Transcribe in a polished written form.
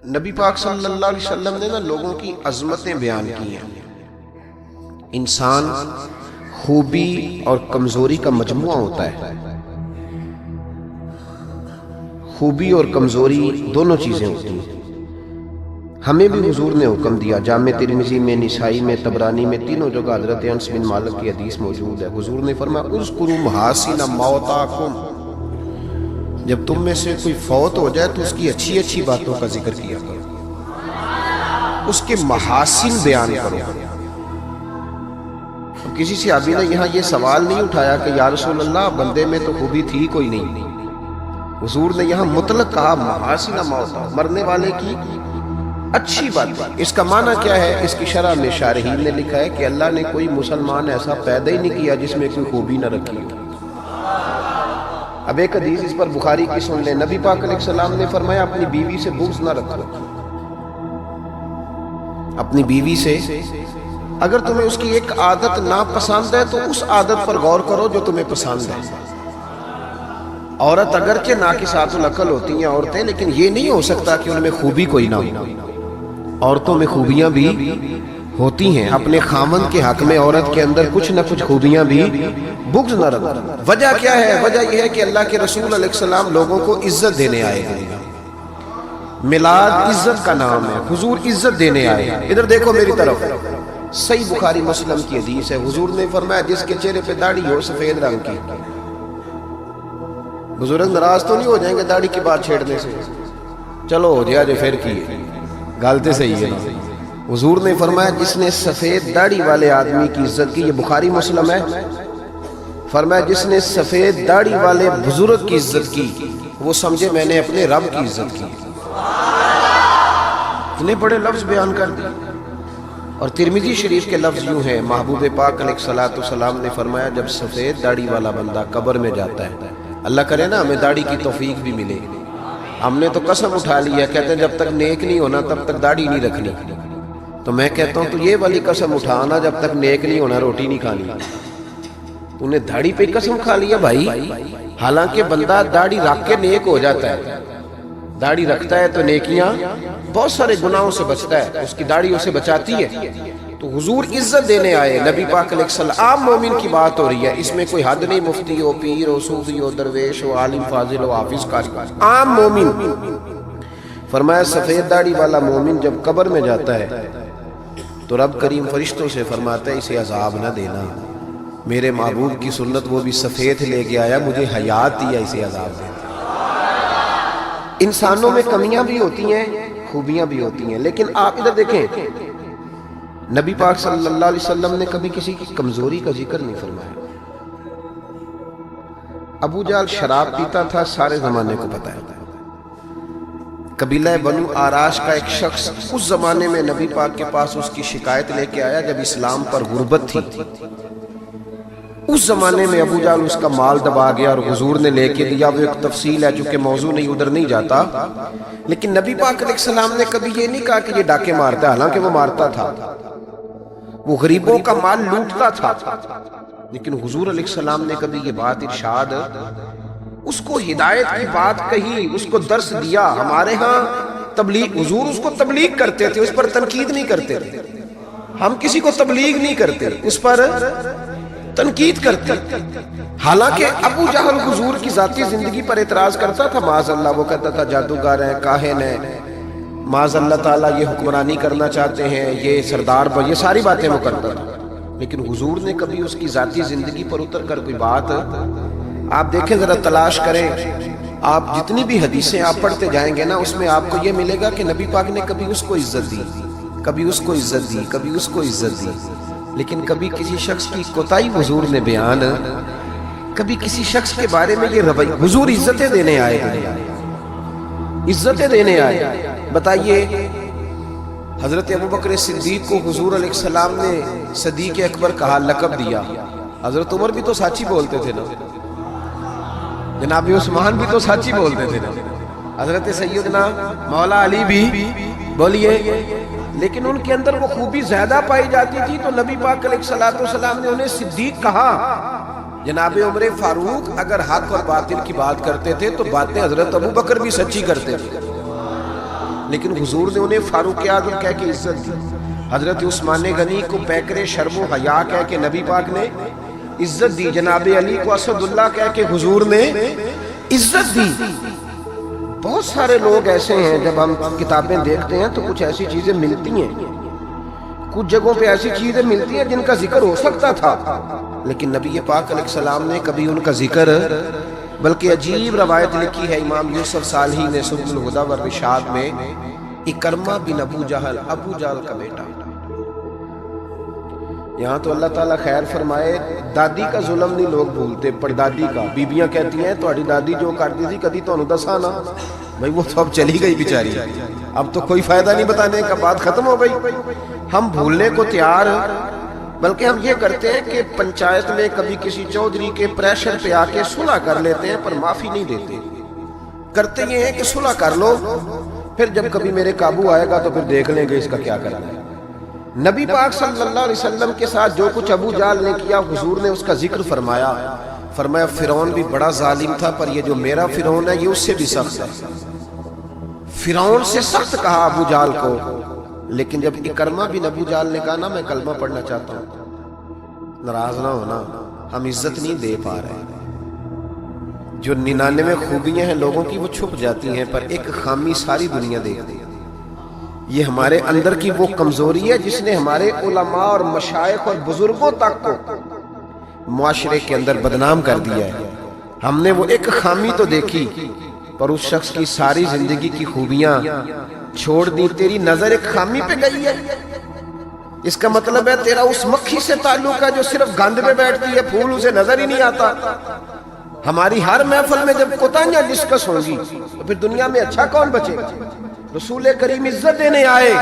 نبی پاک صلی اللہ علیہ وسلم نے لوگوں کی عظمتیں بیان کی ہیں۔ انسان خوبی اور کمزوری کا مجموعہ ہوتا ہے۔ خوبی اور کمزوری دونوں چیزیں ہوتی ہیں۔ ہمیں بھی حضور نے حکم دیا، جامع ترمذی میں، نسائی میں، طبرانی میں، تینوں جگہ حضرت انس بن مالک کی حدیث موجود ہے۔ حضور نے فرمایا اذکروا محاسن موتاکم، جب تم میں سے کوئی فوت ہو جائے تو اس کی اچھی اچھی باتوں کا ذکر کیا کرو، اس کے محاسن بیان کرو۔ کسی صحابی نے یہاں یہ سوال نہیں اٹھایا کہ یا رسول اللہ بندے میں تو خوبی تھی کوئی نہیں۔ حضور نے یہاں مطلق کہا محاسن موتا، مرنے والے کی اچھی بات۔ اس کا معنی کیا ہے؟ اس کی شرح میں شارحین نے لکھا ہے کہ اللہ نے کوئی مسلمان ایسا پیدا ہی نہیں کیا جس میں کوئی خوبی نہ رکھی ہو۔ اب ایک حدیث اس پر بخاری کی سن لیں، نبی پاک علیہ السلام نے فرمایا اپنی بیوی سے بغض نہ رکھو۔ اپنی بیوی سے اگر تمہیں اس کی ایک عادت ناپسند ہے تو اس عادت پر غور کرو جو تمہیں پسند ہے۔ عورت اگرچہ ناقصات العقل ہوتی ہیں عورتیں، لیکن یہ نہیں ہو سکتا کہ ان میں خوبی کوئی نہ ہو۔ عورتوں میں خوبیاں بھی ہوتی ہیں۔ اپنے خاوند کے حق میں عورت کے اندر کچھ نہ کچھ خوبیاں بھی، بغض نہ رکھو۔ وجہ کیا ہے؟ وجہ یہ ہے کہ اللہ کے رسول علیہ السلام لوگوں کو عزت دینے آئے ہیں۔ میلاد عزت کا نام ہے، حضور عزت دینے آئے ہیں۔ ادھر دیکھو میری طرف، صحیح بخاری مسلم کی حدیث ہے، حضور نے فرمایا جس کے چہرے پہ داڑھی ہو سفید رنگ کی، بزرگ ناراض تو نہیں ہو جائیں گے داڑھی کی بات چھیڑنے سے؟ چلو ہو جائے جو پھر کی غلطی صحیح ہے۔ حضور نے فرمایا جس نے سفید داڑھی والے آدمی کی عزت کی، یہ بخاری مسلم ہے، فرمایا جس نے سفید داڑھی والے بزرگ کی عزت کی وہ سمجھے میں نے اپنے رب کی عزت کی۔ اتنے بڑے لفظ بیان کر دی۔ اور ترمذی شریف کے لفظ یوں ہیں، محبوب پاک علیہ الصلوۃ والسلام نے فرمایا جب سفید داڑھی والا بندہ قبر میں جاتا ہے، اللہ کرے نا ہمیں داڑھی کی توفیق بھی ملے، ہم نے تو قسم اٹھا لی ہے، کہتے ہیں جب تک نیک نہیں ہونا تب تک داڑھی نہیں رکھنی، تو میں کہتا ہوں تو یہ والی قسم اٹھانا جب تک نیک نہیں ہونا روٹی نہیں کھانی۔ تو نے داڑھی پہ قسم کھا لیا بھائی، حالانکہ بندہ داڑھی رکھ کے نیک ہو جاتا ہے، داڑھی رکھتا ہے تو نیکیاں، بہت سارے گناہوں سے بچتا ہے، اس کی داڑھی اسے بچاتی ہے۔ تو حضور عزت دینے آئے، نبی پاک علیہ السلام، عام مومن کی بات ہو رہی ہے، اس میں کوئی حد نہیں، مفتی ہو، پیر ہو، صوفی ہو، درویش ہو، عالم فاضل ہو، حافظ قاری، عام مومن۔ فرمایا سفید داڑھی والا مومن جب قبر میں جاتا ہے تو رب کریم فرشتوں سے فرماتا ہے اسے عذاب نہ دینا، میرے محبوب کی سنت وہ بھی سفید لے کے آیا، مجھے حیات دیا، اسے عذاب دینا۔ انسانوں میں کمیاں بھی ہوتی ہیں، خوبیاں بھی ہوتی ہیں، لیکن آپ ادھر دیکھیں نبی پاک صلی اللہ علیہ وسلم نے کبھی کسی کی کمزوری کا ذکر نہیں فرمایا۔ ابو جہل شراب پیتا تھا، سارے زمانے کو پتا ہے۔ قبیلہ بنو آراش کا ایک شخص اس زمانے میں نبی پاک کے پاس اس کی شکایت لے کے آیا جب اسلام پر غربت تھی۔ اس زمانے میں ابو جہل اس کا مال دبا گیا اور حضور نے لے کے دیا، وہ ایک تفصیل ہے چونکہ موضوع نہیں، ادھر نہیں جاتا، لیکن نبی پاک علیہ السلام نے کبھی یہ نہیں کہا کہ یہ ڈاکے مارتا ہے، حالانکہ وہ مارتا تھا، وہ غریبوں کا مال لوٹتا تھا، لیکن حضور علیہ السلام نے کبھی یہ بات ارشاد، اس کو ہدایت کی بات کہی، اس کو درس دیا۔ ہمارے ہاں تبلیغ، حضور اس کو تبلیغ کرتے تھے، اس پر تنقید نہیں کرتے تھے، ہم کسی کو تبلیغ نہیں کرتے، اس پر تنقید کرتے۔ حالانکہ ابو جہل حضور کی ذاتی زندگی پر اعتراض کرتا تھا، معاذ اللہ، وہ کہتا تھا جادوگر ہیں، کاہن ہیں، معاذ اللہ تعالیٰ یہ حکمرانی کرنا چاہتے ہیں، یہ سردار پر، یہ ساری باتیں وہ کرتا تھا، لیکن حضور نے کبھی اس کی ذاتی زندگی پر اتر کر کوئی بات، آپ دیکھیں ذرا تلاش کریں، آپ جتنی بھی حدیثیں آپ پڑھتے جائیں گے نا اس میں آپ کو یہ ملے گا کہ نبی پاک نے کبھی اس کو عزت دی، کبھی اس کو عزت دی، کبھی اس کو عزت دی، لیکن کبھی کسی شخص کی کوتاہی حضور نے بیان، کبھی کسی شخص کے بارے میں یہ رویہ، حضور عزتیں دینے آئے ہیں، عزتیں دینے آئے۔ بتائیے حضرت ابوبکر صدیق کو حضور علیہ السلام نے صدیق اکبر کہا، لقب دیا۔ حضرت عمر بھی تو سچ ہی بولتے تھے نا، جناب عثمان بھی تو سچ ہی بولتے تھے نا، حضرت سیدنا مولا علی بھی بولیے، لیکن ان کے اندر وہ خوبی زیادہ پائی جاتی تھی تو نبی پاک علیہ السلام نے انہیں صدیق کہا۔ جناب عمر فاروق اگر حق اور باطل کی بات کرتے تھے تو باتیں حضرت ابوبکر بھی سچی کرتے تھے، لیکن حضور نے انہیں فاروق اعظم کہہ کے عزت دی، حضرت عثمان غنی کو پیکر شرم و حیا کہہ کے نبی پاک نے عزت دی، جناب علی کو اسد اللہ کہہ کے حضور نے عزت دی۔ بہت سارے لوگ ایسے ہیں، جب ہم کتابیں دیکھتے ہیں تو کچھ ایسی چیزیں ملتی ہیں، کچھ جگہوں پہ ایسی چیزیں ملتی ہیں جن کا ذکر ہو سکتا تھا، لیکن نبی پاک علیہ السلام نے کبھی ان کا ذکر، بلکہ عجیب روایت لکھی ہے امام یوسف صالحی نے سبل الہدی والرشاد میں، اکرمہ بن ابو جہل، ابو جہل کا بیٹا۔ یہاں تو اللہ تعالیٰ خیر فرمائے، دادی کا ظلم نہیں لوگ بھولتے، پردادی کا۔ بیبیاں کہتی ہیں تہاڈی دادی جو کرتی تھی کدی تانوں دساں نا، بھائی وہ تو اب چلی گئی بیچاری، اب تو کوئی فائدہ نہیں بتانے کا، بات ختم ہو گئی۔ ہم بھولنے کو تیار، بلکہ ہم یہ کرتے ہیں کہ پنچایت میں کبھی کسی چودھری کے پریشر پہ آ کے صلح کر لیتے ہیں، پر معافی نہیں دیتے۔ کرتے یہ ہیں کہ صلح کر لو، پھر جب کبھی میرے قابو آئے گا تو پھر دیکھ لیں گے اس کا کیا کرنا ہے۔ نبی پاک صلی اللہ علیہ وسلم کے ساتھ جو کچھ ابو جہل نے کیا، حضور نے اس کا ذکر فرمایا، فرمایا فرعون بھی بڑا ظالم تھا، پر یہ جو میرا فرعون ہے یہ اس سے بھی سخت ہے۔ فرعون سے سخت کہا ابو جہل کو، لیکن جب اکرمہ بن ابو جہل نے کہا نا میں کلمہ پڑھنا چاہتا ہوں، ناراض نہ ہونا، ہم عزت نہیں دے پا رہے۔ جو 99 خوبیاں ہیں لوگوں کی وہ چھپ جاتی ہیں، پر ایک خامی ساری دنیا دیکھتی ہے۔ یہ ہمارے اندر کی وہ کمزوری ہے جس نے ہمارے علماء اور مشائخ اور بزرگوں تک کو معاشرے کے اندر بدنام کر دیا ہے۔ ہم نے وہ ایک خامی تو دیکھی، پر اس شخص کی ساری زندگی کی خوبیاں چھوڑ دی، تیری نظر ایک خامی پہ گئی ہے۔ اس کا مطلب ہے تیرا اس مکھی سے تعلق ہے جو صرف گند پہ بیٹھتی ہے، پھول اسے نظر ہی نہیں آتا۔ ہماری ہر محفل میں جب کوتاہیاں ڈسکس ہوں گی تو پھر دنیا میں اچھا کون بچے گا؟ رسول کریم عزت دینے آئے۔